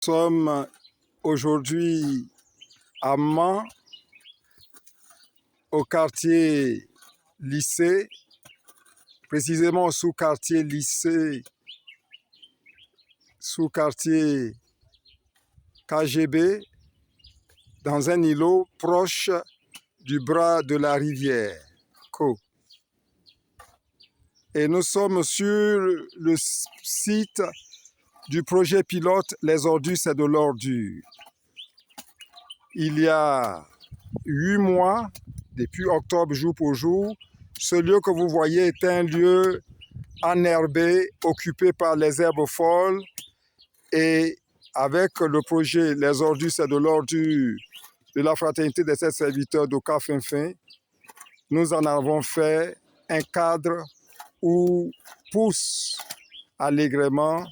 Nous sommes aujourd'hui à Mans, au quartier lycée, précisément au sous-quartier lycée, sous-quartier KGB, dans un îlot proche du bras de la rivière Caux. Et nous sommes sur le site du projet pilote Les ordures, c'est de l'ordure. Il y a 8 mois, depuis octobre jour pour jour, ce lieu que vous voyez est un lieu enherbé, occupé par les herbes folles, et avec le projet Les ordures, c'est de l'ordure de la fraternité des 7 serviteurs d'Oka Finfin, nous en avons fait un cadre où poussent allègrement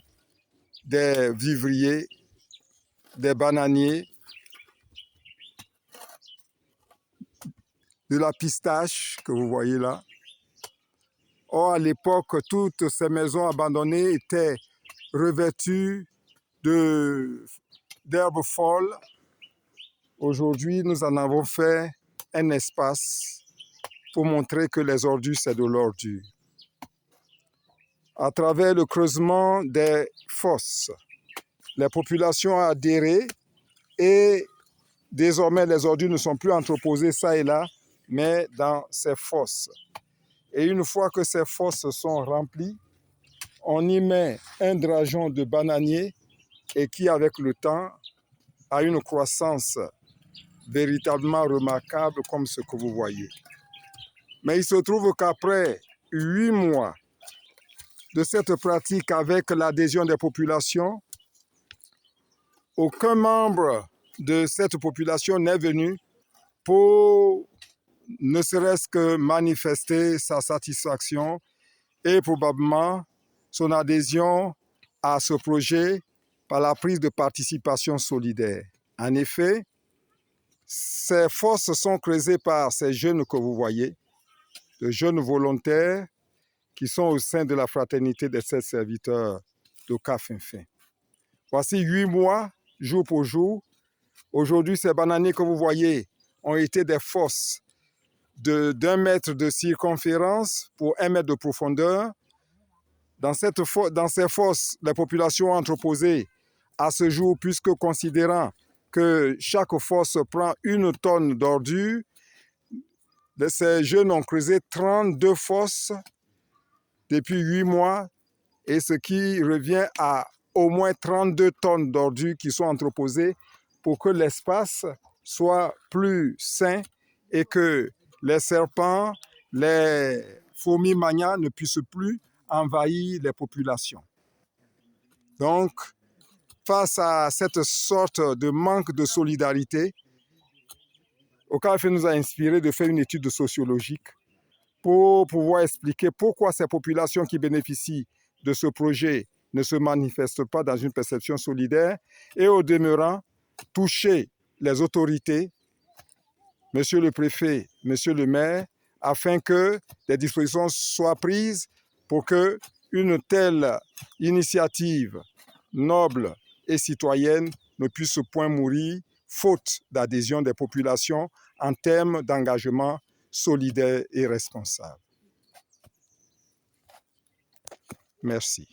des vivriers, des bananiers, de la pistache que vous voyez là. Or, à l'époque, toutes ces maisons abandonnées étaient revêtues d'herbes folles. Aujourd'hui, nous en avons fait un espace pour montrer que les ordures, c'est de l'ordure. À travers le creusement des fosses, les populations ont adhéré et désormais, les ordures ne sont plus entreposées ça et là, mais dans ces fosses. Et une fois que ces fosses sont remplies, on y met un drageon de bananier et qui, avec le temps, a une croissance véritablement remarquable comme ce que vous voyez. Mais il se trouve qu'après 8 mois de cette pratique avec l'adhésion des populations, aucun membre de cette population n'est venu pour ne serait-ce que manifester sa satisfaction et probablement son adhésion à ce projet par la prise de participation solidaire. En effet, ces fosses sont creusées par ces jeunes que vous voyez, de jeunes volontaires qui sont au sein de la fraternité des 7 serviteurs d'Oka Finfin. Voici 8 mois, jour pour jour. Aujourd'hui, ces bananiers que vous voyez ont été des fosses d'1 mètre de circonférence pour 1 mètre de profondeur. Dans ces fosses, les populations ont entreposé à ce jour, puisque considérant que chaque fosse prend 1 tonne d'ordures, ces jeunes ont creusé 32 fosses depuis 8 mois, et ce qui revient à au moins 32 tonnes d'ordures qui sont entreposées pour que l'espace soit plus sain et que les serpents, les fourmis magnas ne puissent plus envahir les populations. Donc, face à cette sorte de manque de solidarité, Oka Finfin nous a inspiré de faire une étude sociologique pour pouvoir expliquer pourquoi ces populations qui bénéficient de ce projet ne se manifestent pas dans une perception solidaire et au demeurant toucher les autorités, monsieur le préfet, monsieur le maire, afin que des dispositions soient prises pour que une telle initiative noble et citoyenne ne puisse point mourir, faute d'adhésion des populations en termes d'engagement solidaire et responsable. Merci.